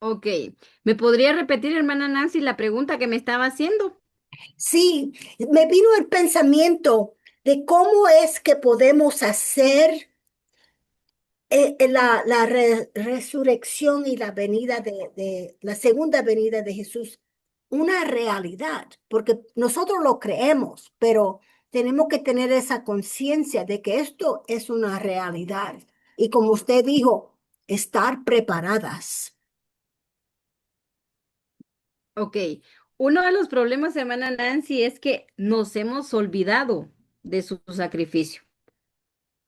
Ok, ¿me podría repetir, hermana Nancy, la pregunta que me estaba haciendo? Sí, me vino el pensamiento de cómo es que podemos hacer la resurrección y la venida de la segunda venida de Jesús una realidad, porque nosotros lo creemos, pero tenemos que tener esa conciencia de que esto es una realidad. Y como usted dijo, estar preparadas. Ok, uno de los problemas, hermana Nancy, es que nos hemos olvidado de su sacrificio.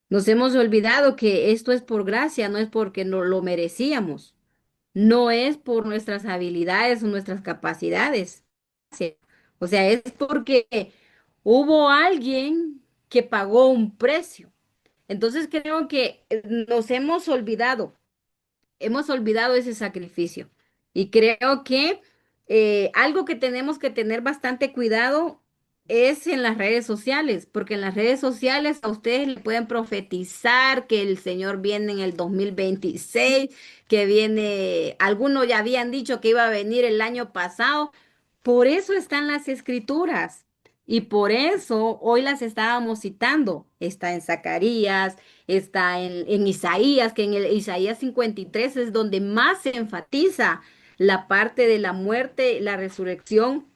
Nos hemos olvidado que esto es por gracia, no es porque no lo merecíamos. No es por nuestras habilidades o nuestras capacidades. Sí. O sea, es porque hubo alguien que pagó un precio. Entonces creo que nos hemos olvidado ese sacrificio. Y creo que algo que tenemos que tener bastante cuidado es en las redes sociales, porque en las redes sociales a ustedes le pueden profetizar que el Señor viene en el 2026, que viene, algunos ya habían dicho que iba a venir el año pasado. Por eso están las escrituras. Y por eso hoy las estábamos citando. Está en Zacarías, está en Isaías, que en el Isaías 53 es donde más se enfatiza la parte de la muerte, la resurrección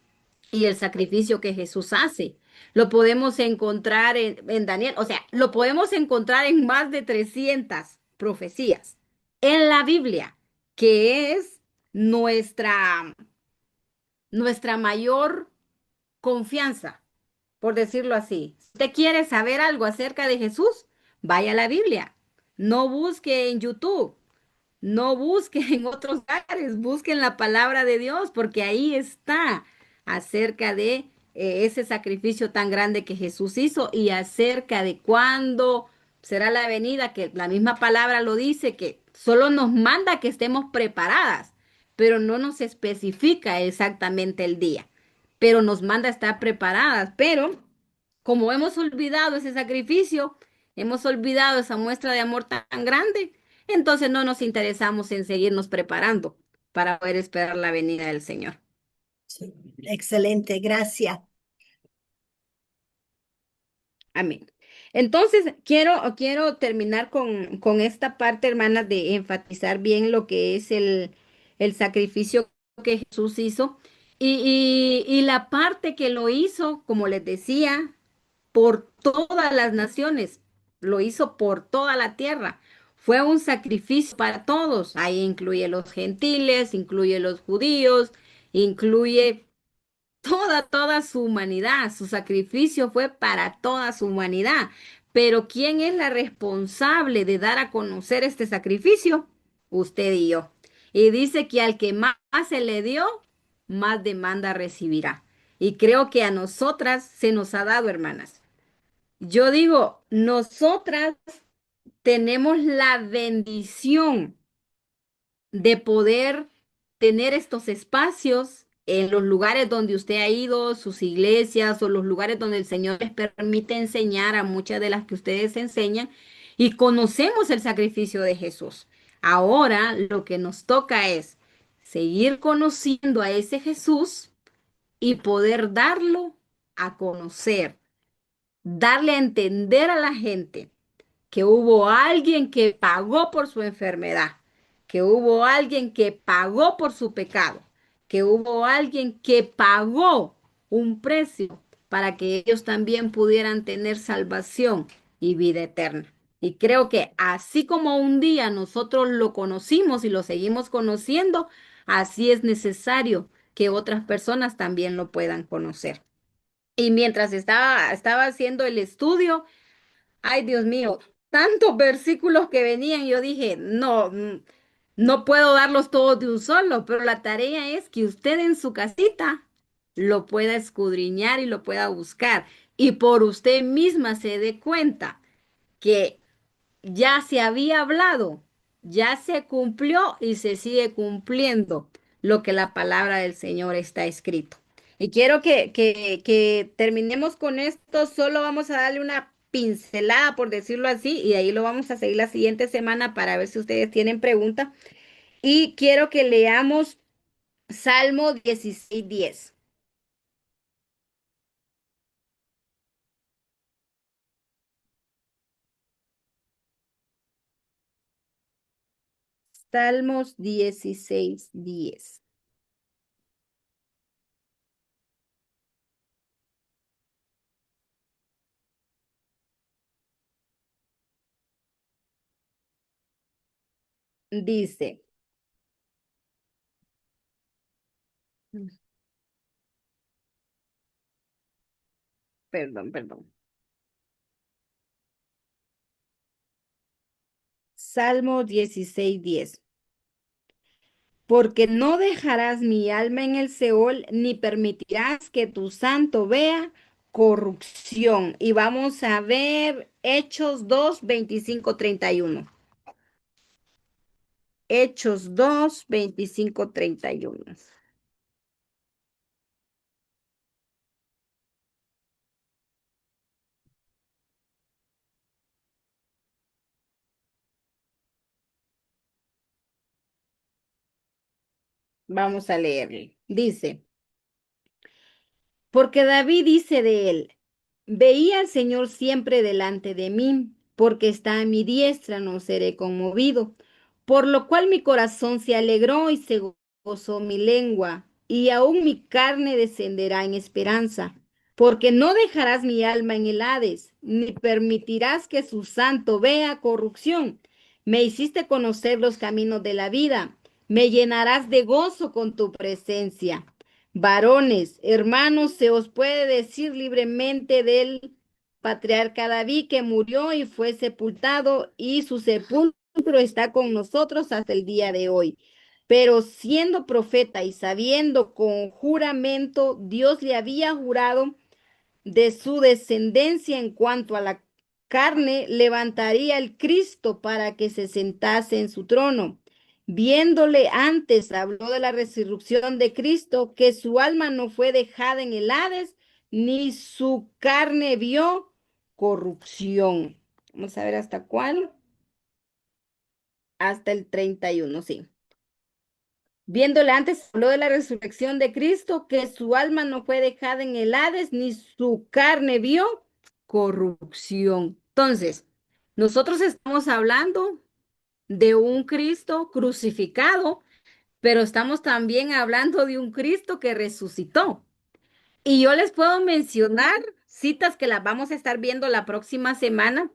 y el sacrificio que Jesús hace. Lo podemos encontrar en Daniel, o sea, lo podemos encontrar en más de 300 profecías en la Biblia, que es nuestra, nuestra mayor confianza, por decirlo así. Si usted quiere saber algo acerca de Jesús, vaya a la Biblia. No busque en YouTube, no busque en otros lugares, busque en la palabra de Dios, porque ahí está acerca de ese sacrificio tan grande que Jesús hizo y acerca de cuándo será la venida, que la misma palabra lo dice, que solo nos manda que estemos preparadas, pero no nos especifica exactamente el día, pero nos manda a estar preparadas, pero como hemos olvidado ese sacrificio, hemos olvidado esa muestra de amor tan grande, entonces no nos interesamos en seguirnos preparando para poder esperar la venida del Señor. Sí. Excelente, gracias. Amén. Entonces, quiero terminar con esta parte, hermana, de enfatizar bien lo que es el sacrificio que Jesús hizo y la parte que lo hizo, como les decía, por todas las naciones, lo hizo por toda la tierra. Fue un sacrificio para todos. Ahí incluye los gentiles, incluye los judíos, incluye toda su humanidad. Su sacrificio fue para toda su humanidad. Pero ¿quién es la responsable de dar a conocer este sacrificio? Usted y yo. Y dice que al que más se le dio, más demanda recibirá. Y creo que a nosotras se nos ha dado, hermanas. Yo digo, nosotras tenemos la bendición de poder tener estos espacios en los lugares donde usted ha ido, sus iglesias o los lugares donde el Señor les permite enseñar a muchas de las que ustedes enseñan y conocemos el sacrificio de Jesús. Ahora lo que nos toca es seguir conociendo a ese Jesús y poder darlo a conocer, darle a entender a la gente que hubo alguien que pagó por su enfermedad, que hubo alguien que pagó por su pecado, que hubo alguien que pagó un precio para que ellos también pudieran tener salvación y vida eterna. Y creo que así como un día nosotros lo conocimos y lo seguimos conociendo, así es necesario que otras personas también lo puedan conocer. Y mientras estaba haciendo el estudio, ay, Dios mío, tantos versículos que venían, yo dije, no, no puedo darlos todos de un solo, pero la tarea es que usted en su casita lo pueda escudriñar y lo pueda buscar y por usted misma se dé cuenta que ya se había hablado, ya se cumplió y se sigue cumpliendo lo que la palabra del Señor está escrito. Y quiero que terminemos con esto, solo vamos a darle una pincelada, por decirlo así, y de ahí lo vamos a seguir la siguiente semana para ver si ustedes tienen preguntas. Y quiero que leamos Salmo 16:10. Salmos 16:10. Dice, perdón. Salmo 16:10. Porque no dejarás mi alma en el Seol, ni permitirás que tu santo vea corrupción. Y vamos a ver Hechos 2:25-31. Hechos 2:25-31. Vamos a leerle. Dice. Porque David dice de él, veía al Señor siempre delante de mí, porque está a mi diestra, no seré conmovido. Por lo cual mi corazón se alegró y se gozó mi lengua, y aún mi carne descenderá en esperanza. Porque no dejarás mi alma en el Hades, ni permitirás que su santo vea corrupción. Me hiciste conocer los caminos de la vida, me llenarás de gozo con tu presencia. Varones, hermanos, se os puede decir libremente del patriarca David que murió y fue sepultado y su sepulcro está con nosotros hasta el día de hoy. Pero siendo profeta y sabiendo con juramento, Dios le había jurado de su descendencia en cuanto a la carne, levantaría el Cristo para que se sentase en su trono. Viéndole antes, habló de la resurrección de Cristo, que su alma no fue dejada en el Hades, ni su carne vio corrupción. Vamos a ver hasta cuál. Hasta el 31, sí. Viéndole antes, habló de la resurrección de Cristo, que su alma no fue dejada en el Hades, ni su carne vio corrupción. Entonces, nosotros estamos hablando de un Cristo crucificado, pero estamos también hablando de un Cristo que resucitó. Y yo les puedo mencionar citas que las vamos a estar viendo la próxima semana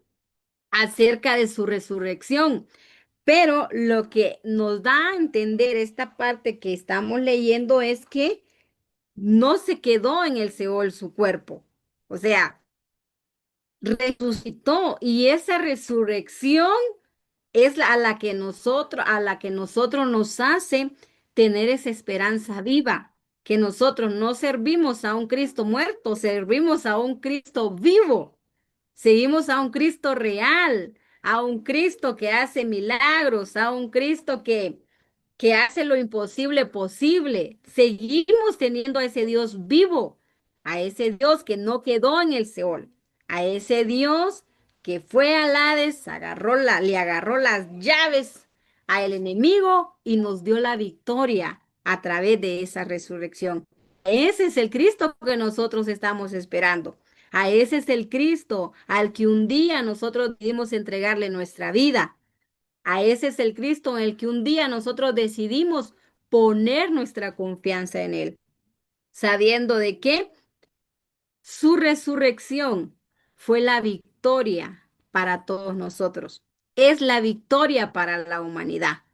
acerca de su resurrección. Pero lo que nos da a entender esta parte que estamos leyendo es que no se quedó en el Seol su cuerpo. O sea, resucitó y esa resurrección es a la que nosotros nos hace tener esa esperanza viva, que nosotros no servimos a un Cristo muerto, servimos a un Cristo vivo. Seguimos a un Cristo real, a un Cristo que hace milagros, a un Cristo que hace lo imposible posible. Seguimos teniendo a ese Dios vivo, a ese Dios que no quedó en el Seol, a ese Dios que fue al Hades, le agarró las llaves al enemigo y nos dio la victoria a través de esa resurrección. Ese es el Cristo que nosotros estamos esperando. A ese es el Cristo al que un día nosotros debimos entregarle nuestra vida. A ese es el Cristo en el que un día nosotros decidimos poner nuestra confianza en Él, sabiendo de que su resurrección fue la victoria para todos nosotros. Es la victoria para la humanidad.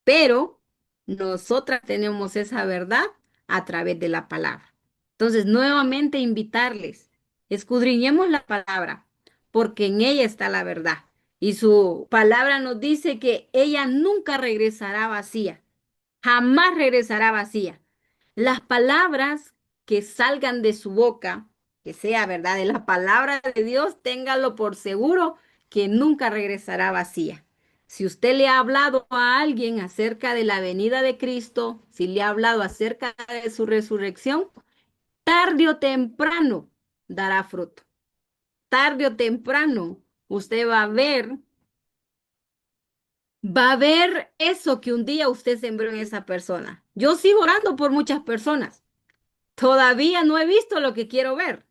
Pero nosotras tenemos esa verdad a través de la palabra. Entonces, nuevamente invitarles, escudriñemos la palabra, porque en ella está la verdad. Y su palabra nos dice que ella nunca regresará vacía, jamás regresará vacía. Las palabras que salgan de su boca, que sea verdad, de la palabra de Dios, téngalo por seguro que nunca regresará vacía. Si usted le ha hablado a alguien acerca de la venida de Cristo, si le ha hablado acerca de su resurrección, tarde o temprano dará fruto. Tarde o temprano usted va a ver va a haber eso que un día usted sembró en esa persona. Yo sigo orando por muchas personas. Todavía no he visto lo que quiero ver,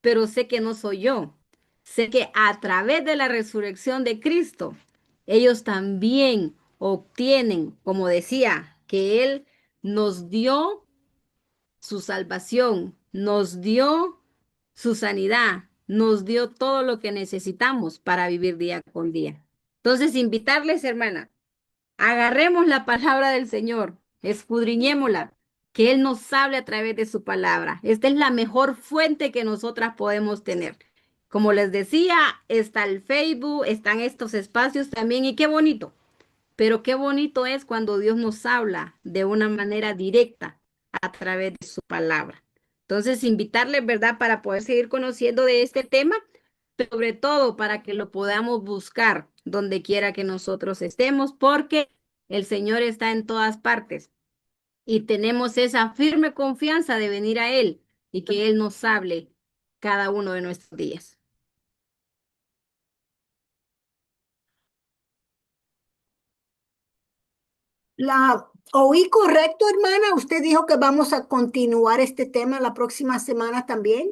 pero sé que no soy yo. Sé que a través de la resurrección de Cristo, ellos también obtienen, como decía, que Él nos dio su salvación, nos dio su sanidad, nos dio todo lo que necesitamos para vivir día con día. Entonces, invitarles, hermana, agarremos la palabra del Señor, escudriñémosla, que Él nos hable a través de su palabra. Esta es la mejor fuente que nosotras podemos tener. Como les decía, está el Facebook, están estos espacios también, y qué bonito. Pero qué bonito es cuando Dios nos habla de una manera directa a través de su palabra. Entonces, invitarles, ¿verdad?, para poder seguir conociendo de este tema, pero sobre todo para que lo podamos buscar donde quiera que nosotros estemos, porque el Señor está en todas partes y tenemos esa firme confianza de venir a Él y que Él nos hable cada uno de nuestros días. ¿La oí correcto, hermana? Usted dijo que vamos a continuar este tema la próxima semana también,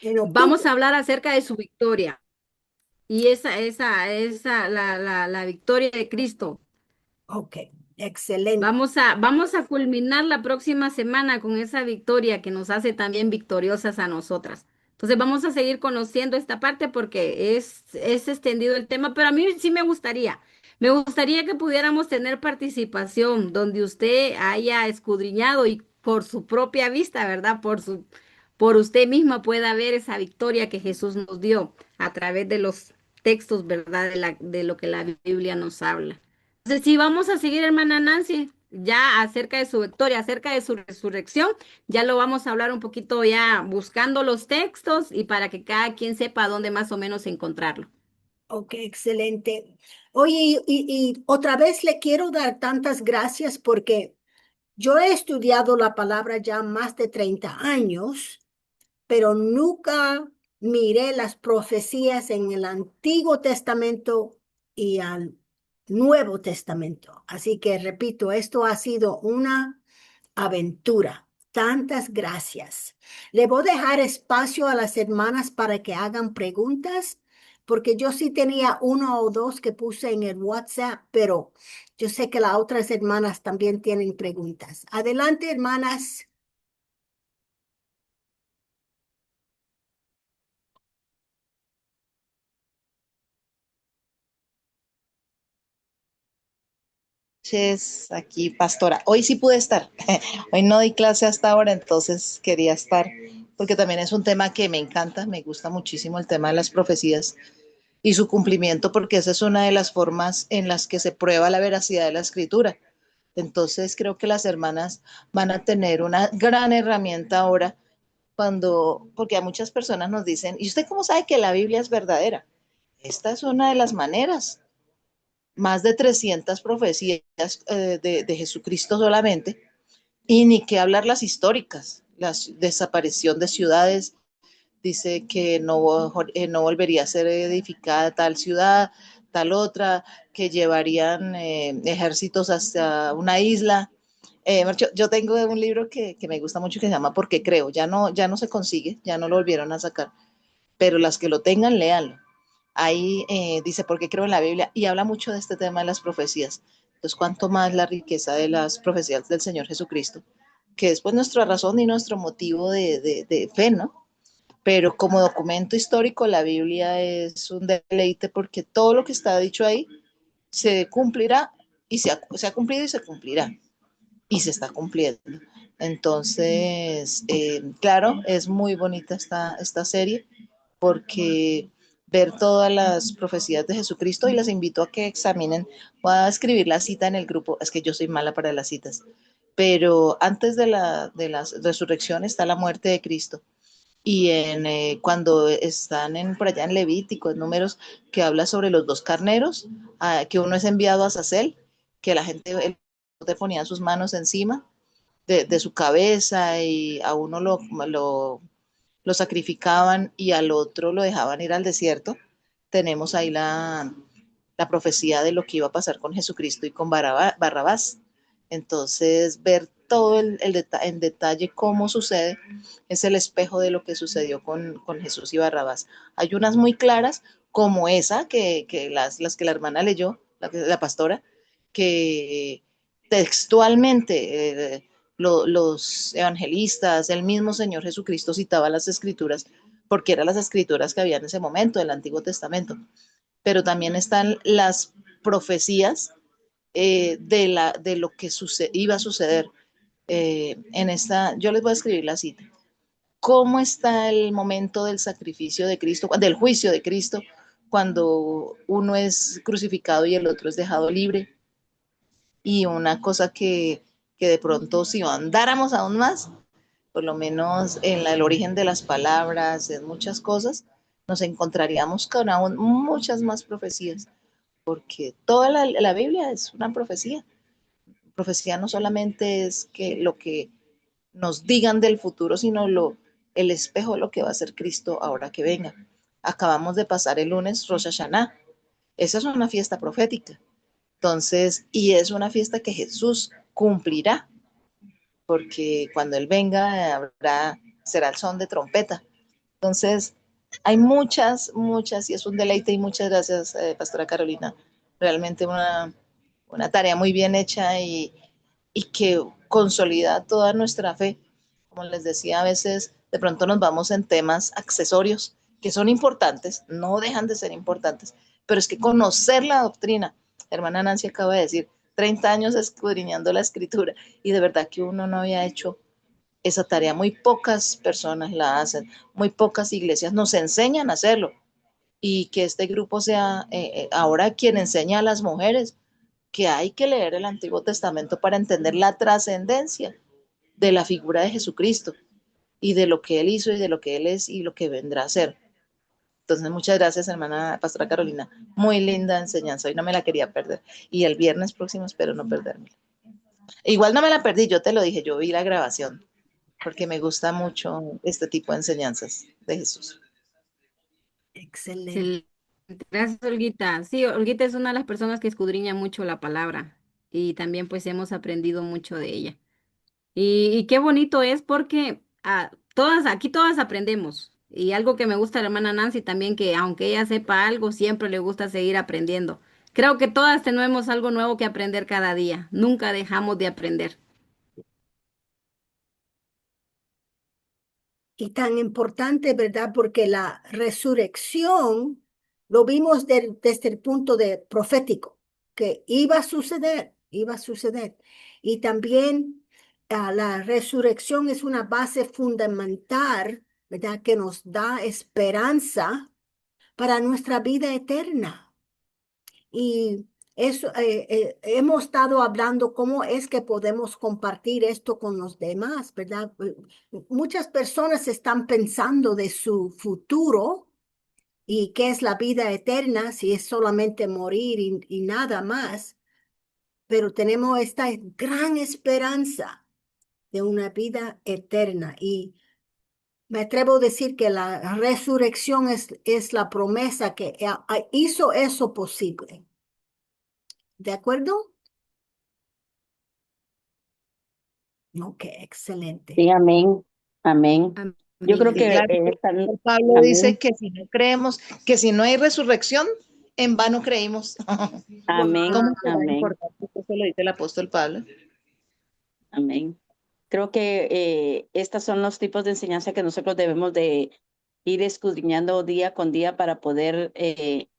en Vamos octubre. a hablar acerca de su victoria. Y la victoria de Cristo. Ok, excelente. Vamos a culminar la próxima semana con esa victoria que nos hace también victoriosas a nosotras. Entonces vamos a seguir conociendo esta parte porque es extendido el tema, pero a mí sí me gustaría que pudiéramos tener participación donde usted haya escudriñado y por su propia vista, ¿verdad? Por usted misma pueda ver esa victoria que Jesús nos dio a través de los textos, ¿verdad? De lo que la Biblia nos habla. Entonces, sí, vamos a seguir, hermana Nancy, ya acerca de su victoria, acerca de su resurrección, ya lo vamos a hablar un poquito ya buscando los textos y para que cada quien sepa dónde más o menos encontrarlo. Ok, excelente. Oye, y otra vez le quiero dar tantas gracias porque yo he estudiado la palabra ya más de 30 años, pero nunca miré las profecías en el Antiguo Testamento y al Nuevo Testamento. Así que repito, esto ha sido una aventura. Tantas gracias. Le voy a dejar espacio a las hermanas para que hagan preguntas, porque yo sí tenía uno o dos que puse en el WhatsApp, pero yo sé que las otras hermanas también tienen preguntas. Adelante, hermanas. Noches, aquí, pastora. Hoy sí pude estar. Hoy no di clase hasta ahora, entonces quería estar, porque también es un tema que me encanta, me gusta muchísimo el tema de las profecías y su cumplimiento, porque esa es una de las formas en las que se prueba la veracidad de la escritura. Entonces creo que las hermanas van a tener una gran herramienta ahora porque a muchas personas nos dicen, ¿y usted cómo sabe que la Biblia es verdadera? Esta es una de las maneras, más de 300 profecías de Jesucristo solamente, y ni qué hablar las históricas, la desaparición de ciudades, dice que no volvería a ser edificada tal ciudad, tal otra, que llevarían ejércitos hasta una isla. Yo tengo un libro que me gusta mucho que se llama Porque creo, ya no se consigue, ya no lo volvieron a sacar, pero las que lo tengan, léanlo. Ahí dice, ¿por qué creo en la Biblia? Y habla mucho de este tema de las profecías. Entonces, cuánto más la riqueza de las profecías del Señor Jesucristo, que es pues nuestra razón y nuestro motivo de fe, ¿no? Pero como documento histórico, la Biblia es un deleite porque todo lo que está dicho ahí se cumplirá y se ha cumplido y se cumplirá y se está cumpliendo. Entonces, claro, es muy bonita esta serie porque ver todas las profecías de Jesucristo y les invito a que examinen. Voy a escribir la cita en el grupo, es que yo soy mala para las citas, pero antes de la resurrección está la muerte de Cristo. Y cuando están por allá en Levítico, en Números, que habla sobre los dos carneros, que uno es enviado a Sacel, que la gente te ponían sus manos encima de su cabeza y a uno lo sacrificaban y al otro lo dejaban ir al desierto. Tenemos ahí la la profecía de lo que iba a pasar con Jesucristo y con Barrabás. Entonces, ver todo en detalle cómo sucede es el espejo de lo que sucedió con Jesús y Barrabás. Hay unas muy claras, como esa, que las que la hermana leyó, la pastora, que textualmente los evangelistas, el mismo Señor Jesucristo citaba las escrituras, porque eran las escrituras que había en ese momento del Antiguo Testamento. Pero también están las profecías de lo que iba a suceder en esta. Yo les voy a escribir la cita. ¿Cómo está el momento del sacrificio de Cristo, del juicio de Cristo, cuando uno es crucificado y el otro es dejado libre? Y una cosa que de pronto, si andáramos aún más, por lo menos en el origen de las palabras, en muchas cosas, nos encontraríamos con aún muchas más profecías, porque toda la Biblia es una profecía. Profecía no solamente es que lo que nos digan del futuro, sino el espejo de lo que va a ser Cristo ahora que venga. Acabamos de pasar el lunes Rosh Hashanah. Esa es una fiesta profética. Entonces, y es una fiesta que Jesús cumplirá, porque cuando Él venga será el son de trompeta. Entonces, hay muchas, y es un deleite, y muchas gracias, Pastora Carolina. Realmente una tarea muy bien hecha y que consolida toda nuestra fe. Como les decía, a veces de pronto nos vamos en temas accesorios que son importantes, no dejan de ser importantes, pero es que conocer la doctrina, hermana Nancy acaba de decir, 30 años escudriñando la escritura y de verdad que uno no había hecho esa tarea, muy pocas personas la hacen, muy pocas iglesias nos enseñan a hacerlo y que este grupo sea ahora quien enseña a las mujeres que hay que leer el Antiguo Testamento para entender la trascendencia de la figura de Jesucristo y de lo que Él hizo y de lo que Él es y lo que vendrá a ser. Entonces, muchas gracias, hermana Pastora Carolina. Muy linda enseñanza. Hoy no me la quería perder. Y el viernes próximo espero no perdérmela. Igual no me la perdí, yo te lo dije, yo vi la grabación, porque me gusta mucho este tipo de enseñanzas de Jesús. Excelente. Excelente. Gracias, Olguita. Sí, Olguita es una de las personas que escudriña mucho la palabra y también pues hemos aprendido mucho de ella. Y qué bonito es porque aquí todas aprendemos. Y algo que me gusta de la hermana Nancy también, que aunque ella sepa algo, siempre le gusta seguir aprendiendo. Creo que todas tenemos algo nuevo que aprender cada día. Nunca dejamos de aprender. Y tan importante, ¿verdad? Porque la resurrección lo vimos desde el punto de profético, que iba a suceder, iba a suceder. Y también la resurrección es una base fundamental, ¿verdad? Que nos da esperanza para nuestra vida eterna. Y eso, hemos estado hablando cómo es que podemos compartir esto con los demás, ¿verdad? Muchas personas están pensando de su futuro y qué es la vida eterna, si es solamente morir y nada más, pero tenemos esta gran esperanza de una vida eterna y me atrevo a decir que la resurrección es la promesa que hizo eso posible. ¿De acuerdo? Ok, excelente. Sí, amén, amén. Yo creo Amén. Y que claro, Pablo dice amén, que si no creemos, que si no hay resurrección, en vano creímos. amén, ¿Cómo será amén, importante? Eso lo dice el apóstol Pablo. amén. Creo que estos son los tipos de enseñanza que nosotros debemos de ir escudriñando día con día para poder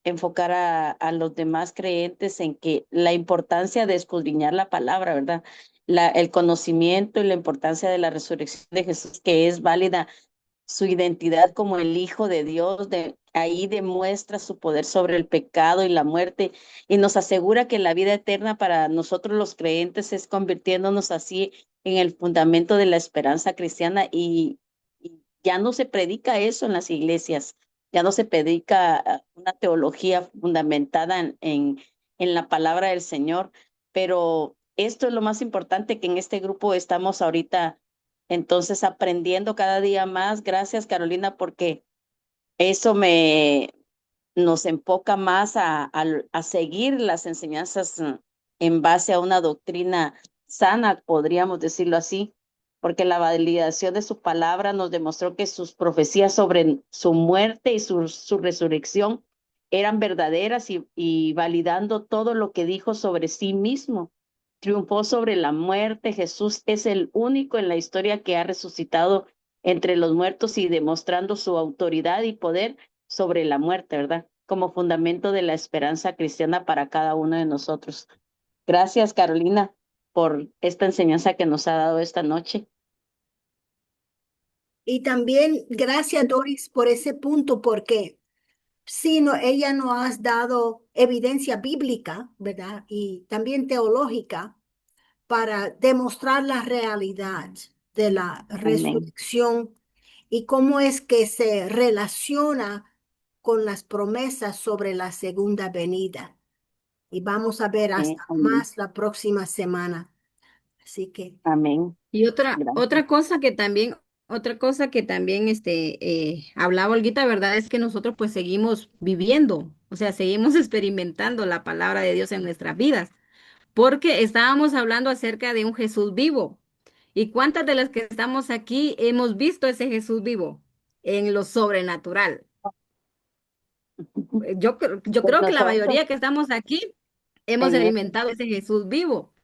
enfocar a los demás creyentes en que la importancia de escudriñar la palabra, ¿verdad? El conocimiento y la importancia de la resurrección de Jesús, que es válida su identidad como el Hijo de Dios, ahí demuestra su poder sobre el pecado y la muerte y nos asegura que la vida eterna para nosotros los creyentes es convirtiéndonos así en el fundamento de la esperanza cristiana y ya no se predica eso en las iglesias, ya no se predica una teología fundamentada en la palabra del Señor, pero esto es lo más importante que en este grupo estamos ahorita entonces, aprendiendo cada día más. Gracias, Carolina, porque eso nos enfoca más a seguir las enseñanzas en base a una doctrina sana, podríamos decirlo así, porque la validación de su palabra nos demostró que sus profecías sobre su muerte y su resurrección eran verdaderas y validando todo lo que dijo sobre sí mismo. Triunfó sobre la muerte. Jesús es el único en la historia que ha resucitado entre los muertos y demostrando su autoridad y poder sobre la muerte, ¿verdad? Como fundamento de la esperanza cristiana para cada uno de nosotros. Gracias, Carolina, por esta enseñanza que nos ha dado esta noche. Y también gracias, Doris, por ese punto, porque si no, ella nos ha dado evidencia bíblica, ¿verdad? Y también teológica para demostrar la realidad de la Amén. resurrección y cómo es que se relaciona con las promesas sobre la segunda venida. Y vamos a ver hasta Amén. más la próxima semana. Así que, Amén. Y otra, Gracias. otra cosa que también hablaba Olguita, ¿verdad? Es que nosotros pues seguimos viviendo, o sea, seguimos experimentando la palabra de Dios en nuestras vidas, porque estábamos hablando acerca de un Jesús vivo. ¿Y cuántas de las que estamos aquí hemos visto ese Jesús vivo en lo sobrenatural? Yo Pues creo que la nosotros, mayoría que estamos aquí hemos en, experimentado ese Jesús vivo,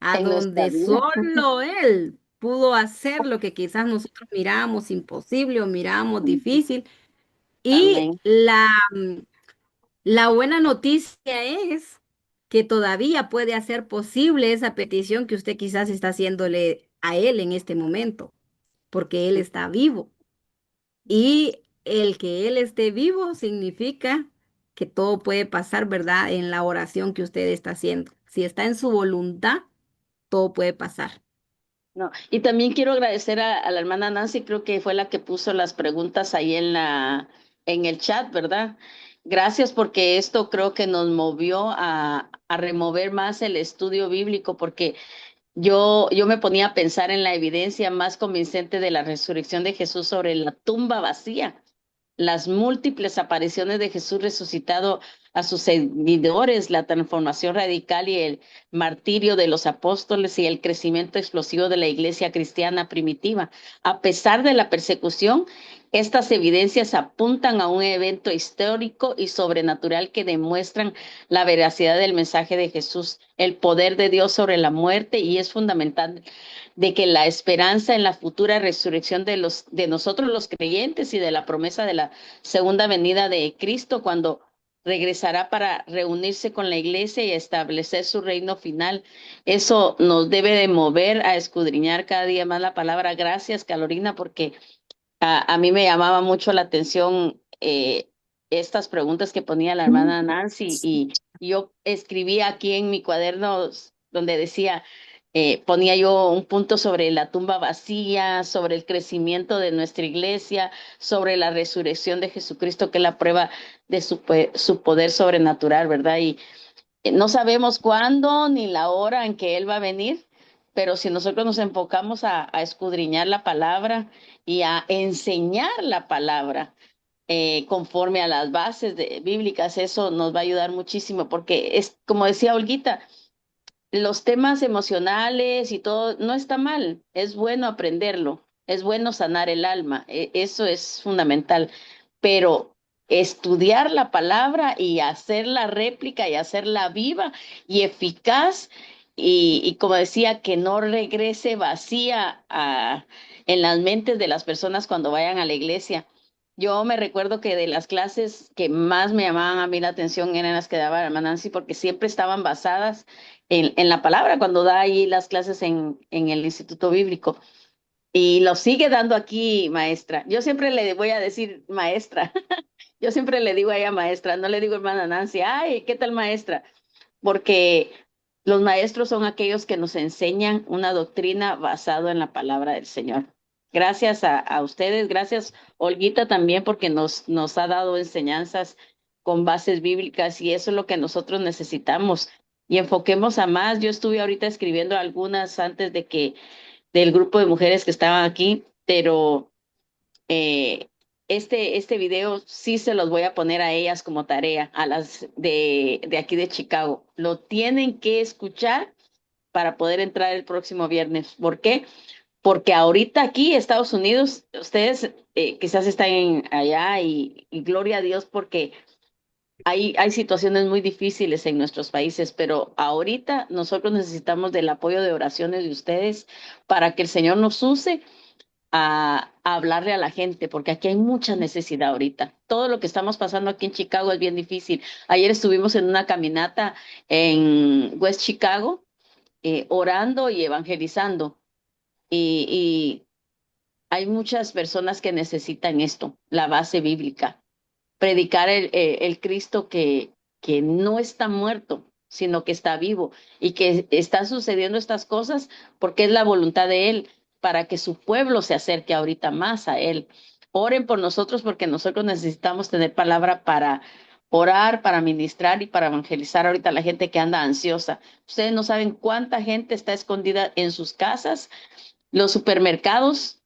a en nuestra donde vida. solo Él pudo hacer lo que quizás nosotros miramos imposible o miramos difícil. Y Amén. la buena noticia es que todavía puede hacer posible esa petición que usted quizás está haciéndole a Él en este momento, porque Él está vivo. Y el que Él esté vivo significa que todo puede pasar, ¿verdad? En la oración que usted está haciendo. Si está en su voluntad, todo puede pasar. No, y también quiero agradecer a la hermana Nancy, creo que fue la que puso las preguntas ahí en el chat, ¿verdad? Gracias porque esto creo que nos movió a remover más el estudio bíblico, porque yo me ponía a pensar en la evidencia más convincente de la resurrección de Jesús sobre la tumba vacía, las múltiples apariciones de Jesús resucitado a sus seguidores, la transformación radical y el martirio de los apóstoles y el crecimiento explosivo de la iglesia cristiana primitiva. A pesar de la persecución, estas evidencias apuntan a un evento histórico y sobrenatural que demuestran la veracidad del mensaje de Jesús, el poder de Dios sobre la muerte, y es fundamental de que la esperanza en la futura resurrección de nosotros los creyentes y de la promesa de la segunda venida de Cristo cuando regresará para reunirse con la iglesia y establecer su reino final. Eso nos debe de mover a escudriñar cada día más la palabra. Gracias, Carolina, porque a mí me llamaba mucho la atención estas preguntas que ponía la hermana Nancy, y yo escribí aquí en mi cuaderno donde decía, ponía yo un punto sobre la tumba vacía, sobre el crecimiento de nuestra iglesia, sobre la resurrección de Jesucristo, que es la prueba de su poder sobrenatural, ¿verdad? Y no sabemos cuándo ni la hora en que Él va a venir, pero si nosotros nos enfocamos a escudriñar la palabra y a enseñar la palabra conforme a las bases bíblicas, eso nos va a ayudar muchísimo, porque es, como decía Olguita, los temas emocionales y todo no está mal, es bueno aprenderlo, es bueno sanar el alma, eso es fundamental, pero estudiar la palabra y hacer la réplica y hacerla viva y eficaz, y como decía, que no regrese vacía en las mentes de las personas cuando vayan a la iglesia. Yo me recuerdo que de las clases que más me llamaban a mí la atención eran las que daba la hermana Nancy, porque siempre estaban basadas en la palabra cuando da ahí las clases en el Instituto Bíblico. Y lo sigue dando aquí, maestra. Yo siempre le voy a decir maestra. Yo siempre le digo a ella maestra, no le digo hermana Nancy, ay, ¿qué tal maestra? Porque los maestros son aquellos que nos enseñan una doctrina basada en la palabra del Señor. Gracias a ustedes, gracias Olguita también porque nos ha dado enseñanzas con bases bíblicas, y eso es lo que nosotros necesitamos. Y enfoquemos a más. Yo estuve ahorita escribiendo algunas antes del grupo de mujeres que estaban aquí, pero este video sí se los voy a poner a ellas como tarea, a las de aquí de Chicago. Lo tienen que escuchar para poder entrar el próximo viernes. ¿Por qué? Porque ahorita aquí, Estados Unidos, ustedes quizás están allá y gloria a Dios porque hay situaciones muy difíciles en nuestros países, pero ahorita nosotros necesitamos del apoyo de oraciones de ustedes para que el Señor nos use a hablarle a la gente, porque aquí hay mucha necesidad ahorita. Todo lo que estamos pasando aquí en Chicago es bien difícil. Ayer estuvimos en una caminata en West Chicago, orando y evangelizando, y hay muchas personas que necesitan esto, la base bíblica, predicar el Cristo que no está muerto, sino que está vivo y que está sucediendo estas cosas porque es la voluntad de Él para que su pueblo se acerque ahorita más a Él. Oren por nosotros porque nosotros necesitamos tener palabra para orar, para ministrar y para evangelizar ahorita a la gente que anda ansiosa. Ustedes no saben cuánta gente está escondida en sus casas. Los supermercados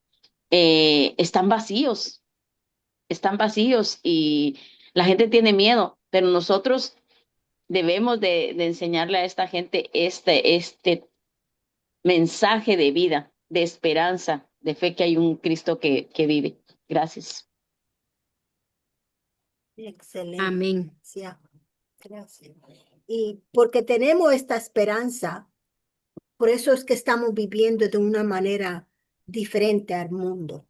están vacíos y la gente tiene miedo, pero nosotros debemos de enseñarle a esta gente este mensaje de vida, de esperanza, de fe que hay un Cristo que vive. Gracias. Excelente. Amén. Gracias. Y porque tenemos esta esperanza, por eso es que estamos viviendo de una manera diferente al mundo.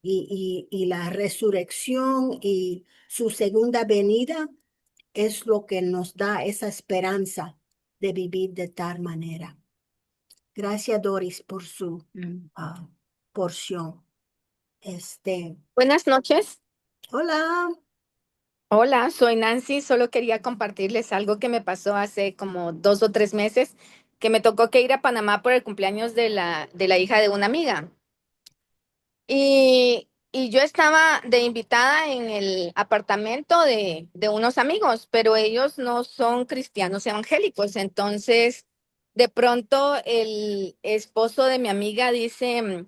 Y la resurrección y su segunda venida es lo que nos da esa esperanza de vivir de tal manera. Gracias, Doris, por su Mm. porción. Buenas noches. Hola. Hola, soy Nancy. Solo quería compartirles algo que me pasó hace como 2 o 3 meses, que me tocó que ir a Panamá por el cumpleaños de la hija de una amiga. Y yo estaba de invitada en el apartamento de unos amigos, pero ellos no son cristianos evangélicos. Entonces, de pronto el esposo de mi amiga dice: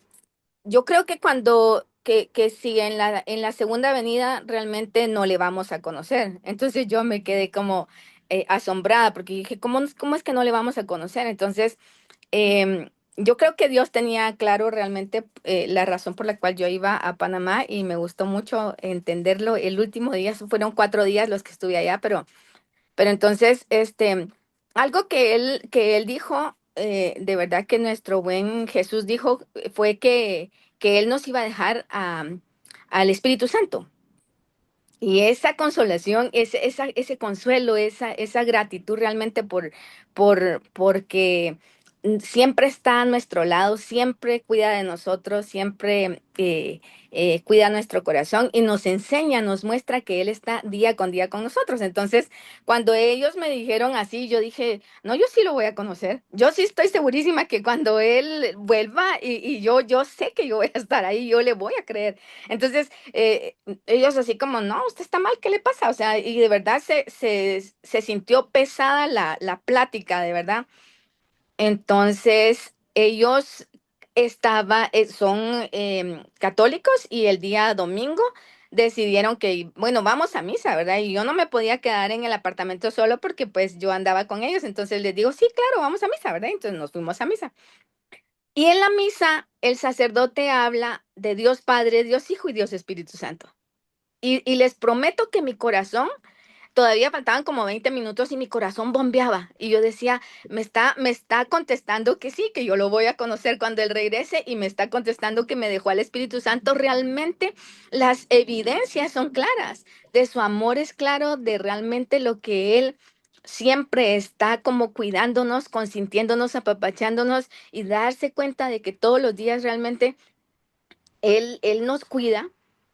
yo creo que que si en la segunda avenida realmente no le vamos a conocer. Entonces yo me quedé como asombrada porque dije, ¿cómo es que no le vamos a conocer? Entonces, yo creo que Dios tenía claro realmente la razón por la cual yo iba a Panamá y me gustó mucho entenderlo. El último día, fueron 4 días los que estuve allá, pero entonces, algo que él dijo, de verdad que nuestro buen Jesús dijo, fue que él nos iba a dejar al Espíritu Santo. Y esa consolación, ese consuelo, esa gratitud realmente porque siempre está a nuestro lado, siempre cuida de nosotros, siempre cuida nuestro corazón y nos enseña, nos muestra que Él está día con día con nosotros. Entonces, cuando ellos me dijeron así, yo dije, no, yo sí lo voy a conocer. Yo sí estoy segurísima que cuando Él vuelva y yo sé que yo voy a estar ahí, yo le voy a creer. Entonces, ellos así como, no, usted está mal, ¿qué le pasa? O sea, y de verdad se sintió pesada la plática, de verdad. Entonces, ellos son católicos y el día domingo decidieron que, bueno, vamos a misa, ¿verdad? Y yo no me podía quedar en el apartamento solo porque pues yo andaba con ellos. Entonces les digo, sí, claro, vamos a misa, ¿verdad? Entonces nos fuimos a misa. Y en la misa, el sacerdote habla de Dios Padre, Dios Hijo y Dios Espíritu Santo. Y les prometo que mi corazón, todavía faltaban como 20 minutos y mi corazón bombeaba. Y yo decía, me está contestando que sí, que yo lo voy a conocer cuando él regrese y me está contestando que me dejó al Espíritu Santo. Realmente las evidencias son claras, de su amor es claro, de realmente lo que él siempre está como cuidándonos, consintiéndonos, apapachándonos y darse cuenta de que todos los días realmente él nos cuida.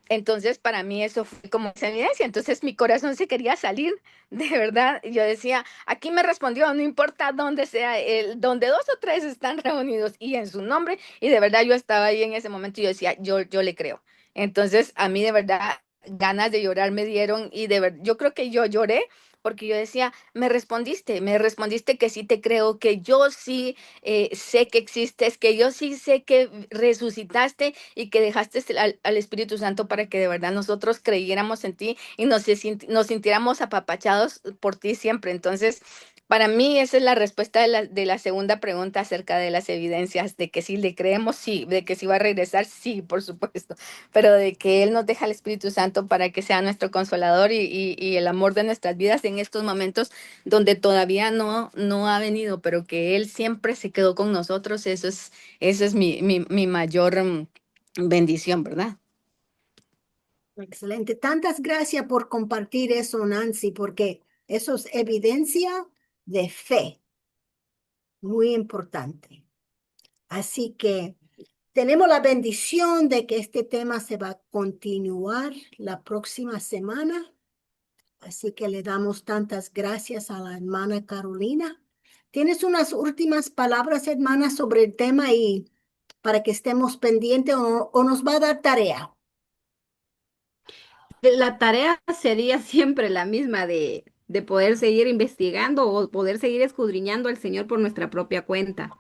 Entonces, para mí eso fue como esa evidencia. Entonces, mi corazón se quería salir, de verdad. Yo decía, aquí me respondió, no importa dónde sea, donde dos o tres están reunidos y en su nombre. Y de verdad yo estaba ahí en ese momento y yo decía, yo le creo. Entonces, a mí de verdad ganas de llorar me dieron y yo creo que yo lloré porque yo decía, me respondiste que sí te creo, que yo sí sé que existes, que yo sí sé que resucitaste y que dejaste al Espíritu Santo para que de verdad nosotros creyéramos en ti y nos sintiéramos apapachados por ti siempre. Entonces, para mí esa es la respuesta de la segunda pregunta acerca de las evidencias, de que si le creemos, sí, de que si va a regresar, sí, por supuesto, pero de que Él nos deja el Espíritu Santo para que sea nuestro consolador y el amor de nuestras vidas en estos momentos donde todavía no ha venido, pero que Él siempre se quedó con nosotros, eso es mi mayor bendición, ¿verdad? Excelente. Tantas gracias por compartir eso, Nancy, porque eso es evidencia de fe, muy importante. Así que tenemos la bendición de que este tema se va a continuar la próxima semana. Así que le damos tantas gracias a la hermana Carolina. ¿Tienes unas últimas palabras, hermana, sobre el tema y para que estemos pendientes o nos va a dar tarea? La tarea sería siempre la misma de poder seguir investigando o poder seguir escudriñando al Señor por nuestra propia cuenta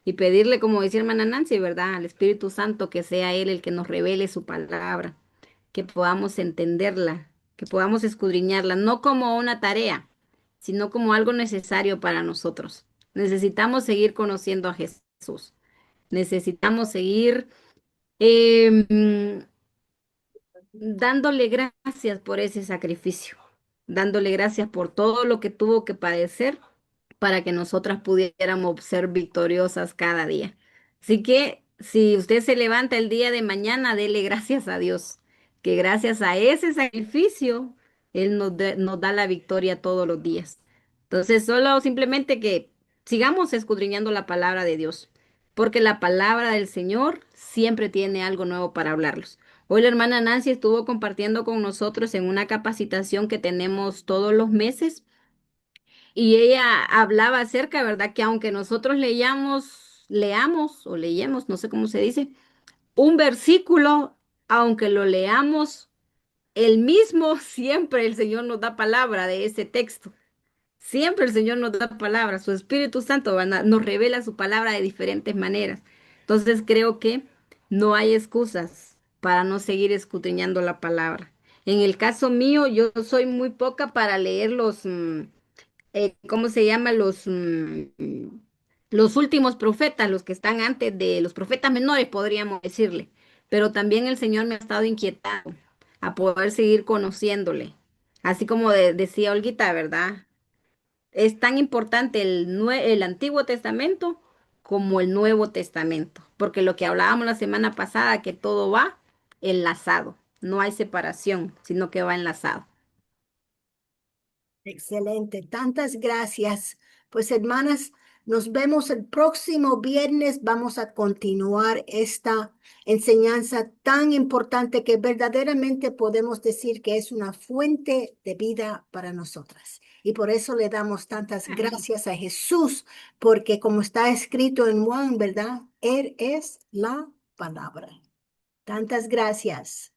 y pedirle, como decía hermana Nancy, ¿verdad? Al Espíritu Santo que sea Él el que nos revele su palabra, que podamos entenderla, que podamos escudriñarla, no como una tarea, sino como algo necesario para nosotros. Necesitamos seguir conociendo a Jesús. Necesitamos seguir em, dándole gracias por ese sacrificio, dándole gracias por todo lo que tuvo que padecer para que nosotras pudiéramos ser victoriosas cada día. Así que si usted se levanta el día de mañana, dele gracias a Dios, que gracias a ese sacrificio, Él nos da la victoria todos los días. Entonces, solo simplemente que sigamos escudriñando la palabra de Dios, porque la palabra del Señor siempre tiene algo nuevo para hablarlos. Hoy la hermana Nancy estuvo compartiendo con nosotros en una capacitación que tenemos todos los meses y ella hablaba acerca, ¿verdad? Que aunque nosotros leamos o leyemos, no sé cómo se dice, un versículo, aunque lo leamos el mismo, siempre el Señor nos da palabra de ese texto. Siempre el Señor nos da palabra, su Espíritu Santo nos revela su palabra de diferentes maneras. Entonces creo que no hay excusas para no seguir escudriñando la palabra. En el caso mío, yo soy muy poca para leer ¿cómo se llama? Los últimos profetas, los que están antes de los profetas menores, podríamos decirle. Pero también el Señor me ha estado inquietando a poder seguir conociéndole. Así como decía Olguita, ¿verdad? Es tan importante el Antiguo Testamento como el Nuevo Testamento, porque lo que hablábamos la semana pasada, que todo va enlazado, no hay separación, sino que va enlazado. Excelente, tantas gracias. Pues hermanas, nos vemos el próximo viernes. Vamos a continuar esta enseñanza tan importante que verdaderamente podemos decir que es una fuente de vida para nosotras. Y por eso le damos tantas gracias a Jesús, porque como está escrito en Juan, ¿verdad? Él es la palabra. Tantas gracias.